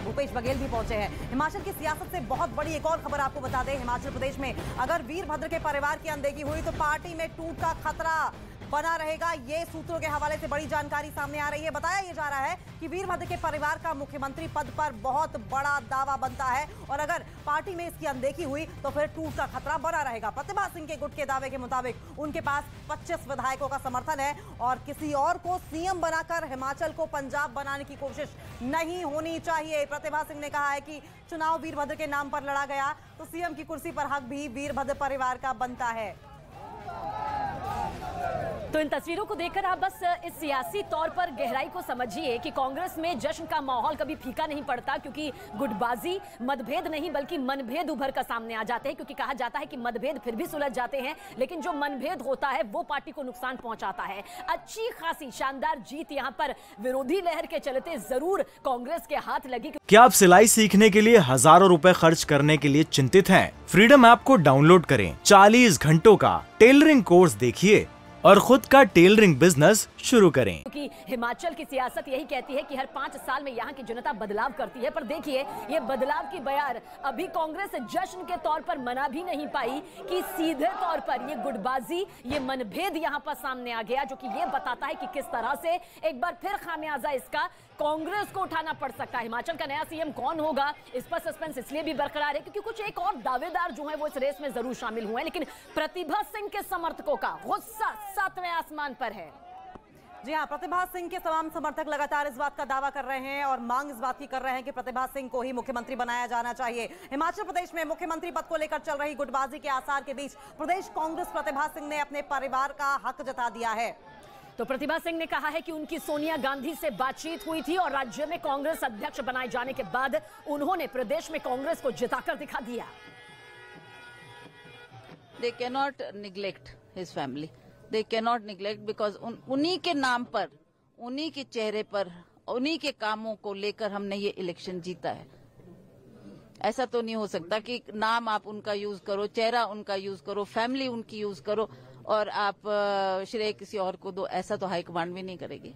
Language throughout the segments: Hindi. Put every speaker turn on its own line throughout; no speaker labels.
भूपेश बघेल भी पहुंचे हैं। हिमाचल की सियासत से बहुत बड़ी एक और खबर आपको बता दें। हिमाचल प्रदेश में अगर वीरभद्र के परिवार की अनदेखी हुई तो पार्टी में टूट का खतरा बना रहेगा। ये सूत्रों के हवाले से बड़ी जानकारी सामने आ रही है। बताया ये जा रहा है कि वीरभद्र के परिवार का मुख्यमंत्री पद पर बहुत बड़ा दावा बनता है और अगर पार्टी में इसकी अनदेखी हुई तो फिर टूट का खतरा बना रहेगा। प्रतिभा सिंह के गुट के दावे के मुताबिक उनके पास 25 विधायकों का समर्थन है और किसी और को सीएम बनाकर हिमाचल को पंजाब बनाने की कोशिश नहीं होनी चाहिए। प्रतिभा सिंह ने कहा है कि चुनाव वीरभद्र के नाम पर लड़ा गया तो सीएम की कुर्सी पर हक भी वीरभद्र परिवार का बनता है।
तो इन तस्वीरों को देखकर आप बस इस सियासी तौर पर गहराई को समझिए कि कांग्रेस में जश्न का माहौल कभी फीका नहीं पड़ता, क्योंकि गुटबाजी मतभेद नहीं बल्कि मनभेद उभर कर सामने आ जाते हैं। क्योंकि कहा जाता है कि मतभेद फिर भी सुलझ जाते हैं, लेकिन जो मनभेद होता है वो पार्टी को नुकसान पहुंचाता है। अच्छी खासी शानदार जीत यहां पर विरोधी लहर के चलते जरूर कांग्रेस के हाथ लगी।
क्या आप सिलाई सीखने के लिए हजारों रुपए खर्च करने के लिए चिंतित हैं? फ्रीडम ऐप को डाउनलोड करें, 40 घंटों का टेलरिंग कोर्स देखिए और खुद का टेलरिंग बिजनेस शुरू करें।
क्योंकि हिमाचल की सियासत यही कहती है कि हर 5 साल में यहाँ की जनता बदलाव करती है, पर देखिए ये बदलाव की बयार अभी कांग्रेस जश्न के तौर पर मना भी नहीं पाई कि सीधे तौर पर ये गुटबाजी, ये मनभेद यहाँ पर सामने आ गया, जो कि ये बताता है कि किस तरह से एक बार फिर खामियाजा इसका कांग्रेस को उठाना पड़ सकता है। हिमाचल का नया सीएम कौन होगा, इस पर सस्पेंस इसलिए भी बरकरार है क्योंकि कुछ एक और दावेदार जो है वो इस रेस में जरूर शामिल हुए हैं, लेकिन प्रतिभा सिंह के समर्थकों का गुस्सा 7वें आसमान पर है।
जी हाँ, प्रतिभा सिंह के तमाम समर्थक लगातार इस बात का दावा कर रहे हैं और मांग इस बात की कर रहे हैं कि प्रतिभा सिंह को ही मुख्यमंत्री बनाया जाना चाहिए। हिमाचल प्रदेश में मुख्यमंत्री पद को लेकर चल रही गुटबाजी के आसार के बीच प्रदेश कांग्रेस प्रतिभा सिंह ने अपने परिवार का हक जता दिया है।
तो प्रतिभा सिंह ने कहा है कि उनकी सोनिया गांधी से बातचीत हुई थी और राज्य में कांग्रेस अध्यक्ष बनाए जाने के बाद उन्होंने प्रदेश में कांग्रेस को जिताकर दिखा दिया।
They cannot neglect his family. They cannot neglect because उन्हीं के नाम पर, उन्हीं के चेहरे पर, उन्हीं के कामों को लेकर हमने ये इलेक्शन जीता है। ऐसा तो नहीं हो सकता कि नाम आप उनका यूज करो, चेहरा उनका यूज करो, फैमिली उनकी यूज करो और आप श्रेय किसी और को दो। ऐसा तो हाईकमांड भी नहीं करेगी।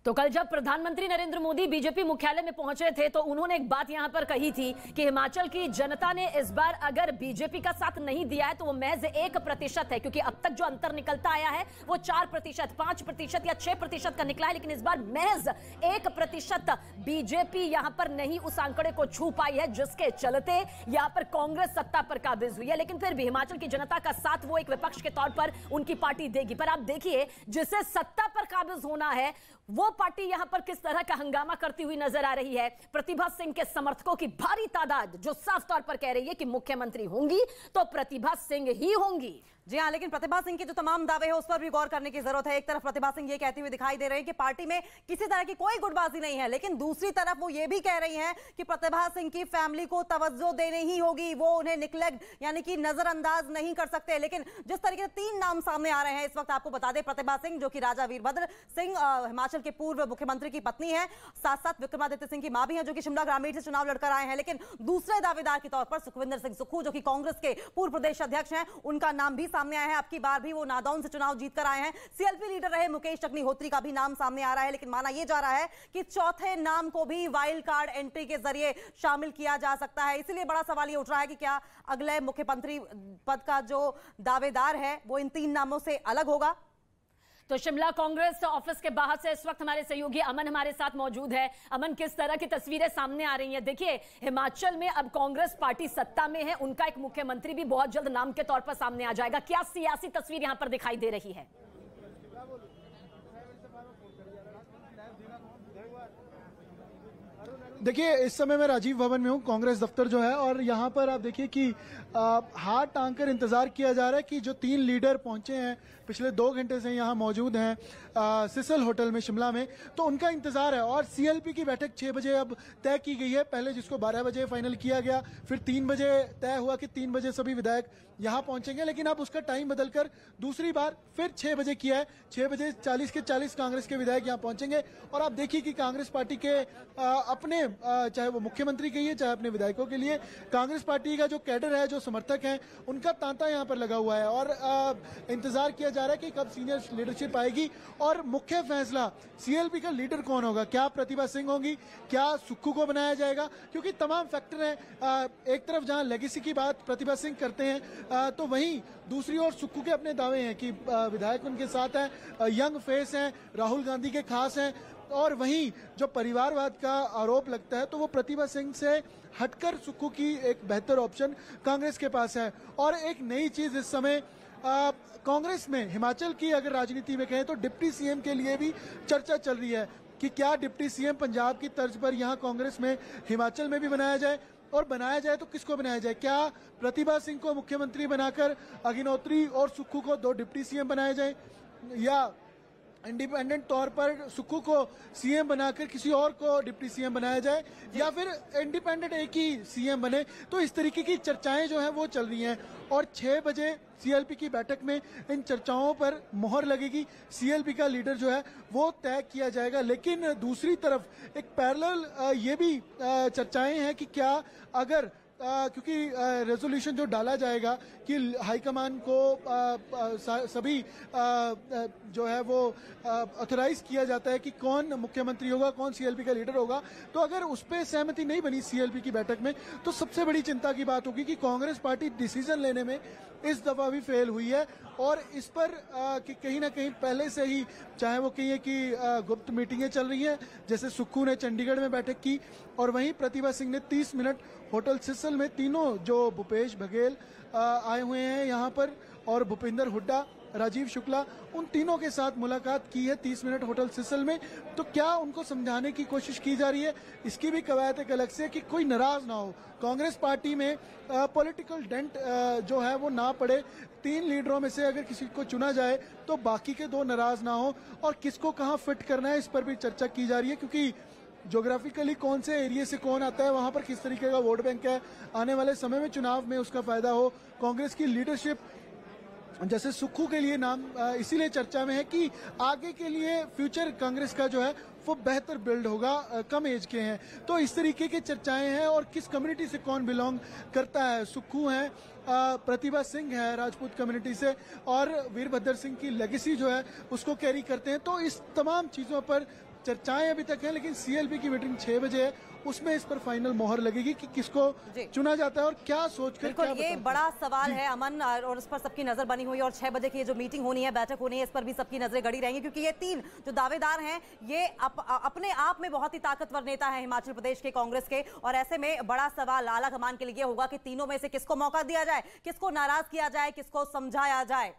तो कल जब प्रधानमंत्री नरेंद्र मोदी बीजेपी मुख्यालय में पहुंचे थे तो उन्होंने एक बात यहां पर कही थी कि हिमाचल की जनता ने इस बार अगर बीजेपी का साथ नहीं दिया है तो वो महज 1% है, क्योंकि अब तक जो अंतर निकलता आया है वो 4%, 5% या 6% का निकला है, लेकिन इस बार महज 1% बीजेपी यहां पर नहीं उस आंकड़े को छू पाई है जिसके चलते यहां पर कांग्रेस सत्ता पर काबिज हुई है। लेकिन फिर भी हिमाचल की जनता का साथ वो एक विपक्ष के तौर पर उनकी पार्टी देगी। पर आप देखिए जिसे सत्ता पर काबिज होना है वो पार्टी यहां पर किस तरह का हंगामा करती हुई नजर आ रही है। प्रतिभा सिंह के समर्थकों की भारी तादाद जो साफ तौर पर कह रही है कि मुख्यमंत्री होंगी तो प्रतिभा सिंह ही होंगी।
जी हाँ, लेकिन प्रतिभा सिंह के जो तमाम दावे हैं उस पर भी गौर करने की जरूरत है। एक तरफ प्रतिभा सिंह ये कहती हुई दिखाई दे रही है कि पार्टी में किसी तरह की कोई गुटबाजी नहीं है, लेकिन दूसरी तरफ वो ये भी कह रही हैं कि प्रतिभा सिंह की फैमिली को तवज्जो देनी ही होगी, वो उन्हें निग्लेक्ट यानी कि नजरअंदाज नहीं कर सकते। लेकिन जिस तरीके से 3 नाम सामने आ रहे हैं इस वक्त, आपको बता दें प्रतिभा सिंह जो कि राजा वीरभद्र सिंह हिमाचल के पूर्व मुख्यमंत्री की पत्नी है, साथ साथ विक्रमादित्य सिंह की मां भी है जो कि शिमला ग्रामीण से चुनाव लड़कर आए हैं। लेकिन दूसरे दावेदार के तौर पर सुखविंदर सिंह सुक्खू जो कि कांग्रेस के पूर्व प्रदेश अध्यक्ष हैं, उनका नाम भी सामने आया है। आपकी बार भी वो नादौन से चुनाव जीतकर आए हैं। सीएलपी लीडर रहे मुकेश अग्निहोत्री का भी नाम सामने आ रहा है, लेकिन माना यह जा रहा है कि चौथे नाम को भी वाइल्ड कार्ड एंट्री के जरिए शामिल किया जा सकता है। इसलिए बड़ा सवाल यह उठ रहा है कि क्या अगले मुख्यमंत्री पद का जो दावेदार है वो इन 3 नामों से अलग होगा।
तो शिमला कांग्रेस ऑफिस के बाहर से इस वक्त हमारे सहयोगी अमन हमारे साथ मौजूद है। अमन, किस तरह की तस्वीरें सामने आ रही हैं? देखिए हिमाचल में अब कांग्रेस पार्टी सत्ता में है, उनका एक मुख्यमंत्री भी बहुत जल्द नाम के तौर पर सामने आ जाएगा। क्या सियासी तस्वीर यहां पर दिखाई दे रही है?
देखिए इस समय मैं राजीव भवन में हूँ, कांग्रेस दफ्तर जो है, और यहाँ पर आप देखिए कि हाथ टांग कर इंतजार किया जा रहा है कि जो 3 लीडर पहुंचे हैं पिछले 2 घंटे से यहाँ मौजूद हैं सिसल होटल में शिमला में, तो उनका इंतजार है। और सीएलपी की बैठक 6 बजे अब तय की गई है, पहले जिसको 12 बजे फाइनल किया गया, फिर 3 बजे तय हुआ कि 3 बजे सभी विधायक यहाँ पहुंचेंगे, लेकिन अब उसका टाइम बदलकर दूसरी बार फिर 6 बजे किया है। 6 बजे 40 के 40 कांग्रेस के विधायक यहाँ पहुंचेंगे और आप देखिए कि कांग्रेस पार्टी के अपने चाहे वो मुख्यमंत्री के लिए चाहे अपने विधायकों के लिए कांग्रेस पार्टी का जो कैडर है, जो समर्थक हैं, उनका तांता यहाँ पर लगा हुआ है और इंतजार किया जा रहा है कि कब सीनियर लीडरशिप आएगी और मुख्य फैसला सीएलपी का लीडर कौन होगा, क्या प्रतिभा सिंह होगी, क्या सुक्खू को बनाया जाएगा, क्योंकि तमाम फैक्टर हैं। एक तरफ जहां लेगेसी की बात प्रतिभा सिंह करते हैं तो वहीं दूसरी ओर सुक्खू के अपने दावे हैं कि विधायक उनके साथ हैं, यंग फेस हैं, राहुल गांधी के खास हैं, और वहीं जो परिवारवाद का आरोप लगता है तो वो प्रतिभा सिंह से हटकर सुक्खू की एक बेहतर ऑप्शन कांग्रेस के पास है। और एक नई चीज इस समय कांग्रेस में हिमाचल की अगर राजनीति में कहें तो डिप्टी सीएम के लिए भी चर्चा चल रही है कि क्या डिप्टी सीएम पंजाब की तर्ज पर यहाँ कांग्रेस में हिमाचल में भी बनाया जाए, और बनाया जाए तो किसको बनाया जाए, क्या प्रतिभा सिंह को मुख्यमंत्री बनाकर अग्निहोत्री और सुक्खू को 2 डिप्टी सीएम बनाया जाए, या इंडिपेंडेंट तौर पर सुक्खू को सीएम बनाकर किसी और को डिप्टी सीएम बनाया जाए, या फिर इंडिपेंडेंट एक ही सीएम बने। तो इस तरीके की चर्चाएं जो हैं वो चल रही हैं और 6 बजे सीएलपी की बैठक में इन चर्चाओं पर मोहर लगेगी, सीएलपी का लीडर जो है वो तय किया जाएगा। लेकिन दूसरी तरफ एक पैरेलल ये भी चर्चाएं हैं कि क्या अगर क्योंकि रेजोल्यूशन जो डाला जाएगा कि हाईकमान को सभी जो है वो ऑथराइज किया जाता है कि कौन मुख्यमंत्री होगा, कौन सीएलपी का लीडर होगा, तो अगर उस पर सहमति नहीं बनी सीएलपी की बैठक में तो सबसे बड़ी चिंता की बात होगी कि कांग्रेस पार्टी डिसीजन लेने में इस दफा भी फेल हुई है। और इस पर कि कहीं ना कहीं पहले से ही चाहे वो कहिए कि गुप्त मीटिंगें चल रही हैं, जैसे सुक्खू ने चंडीगढ़ में बैठक की और वहीं प्रतिभा सिंह ने 30 मिनट होटल सिसल में, तीनों जो भूपेश बघेल आए हुए हैं यहाँ पर और भूपिंदर हुड्डा, राजीव शुक्ला, उन तीनों के साथ मुलाकात की है 30 मिनट होटल सिसल में। तो क्या उनको समझाने की कोशिश की जा रही है, इसकी भी कवायद एक अलग से कि कोई नाराज ना हो, कांग्रेस पार्टी में पॉलिटिकल डेंट जो है वो ना पड़े, 3 लीडरों में से अगर किसी को चुना जाए तो बाकी के 2 नाराज ना हो, और किसको कहां फिट करना है इस पर भी चर्चा की जा रही है, क्योंकि ज्योग्राफिकली कौन से एरिया से कौन आता है, वहां पर किस तरीके का वोट बैंक है, आने वाले समय में चुनाव में उसका फायदा हो। कांग्रेस की लीडरशिप जैसे सुक्खू के लिए नाम इसीलिए चर्चा में है कि आगे के लिए फ्यूचर कांग्रेस का जो है वो बेहतर बिल्ड होगा, कम एज के हैं, तो इस तरीके की चर्चाएं हैं। और किस कम्युनिटी से कौन बिलोंग करता है, सुक्खू है, प्रतिभा सिंह है राजपूत कम्युनिटी से, और वीरभद्र सिंह की लेगेसी जो है उसको कैरी करते हैं। तो इस तमाम चीजों पर चर्चाएं अभी तक है, लेकिन सीएलपी की मीटिंग 6 बजे है, उसमें इस पर फाइनल मोहर लगेगी कि किसको चुना जाता है और क्या सोचकर क्या।
ये बड़ा सवाल है अमन, और उस पर सबकी नजर बनी हुई है। और 6 बजे की जो मीटिंग होनी है, बैठक होनी है, इस पर भी सबकी नजरें गड़ी रहेंगी, क्योंकि ये 3 जो दावेदार हैं ये अपने आप में बहुत ही ताकतवर नेता है हिमाचल प्रदेश के कांग्रेस के। और ऐसे में बड़ा सवाल आला कमान के लिए होगा कि तीनों में से किसको मौका दिया जाए, किसको नाराज किया जाए, किसको समझाया जाए।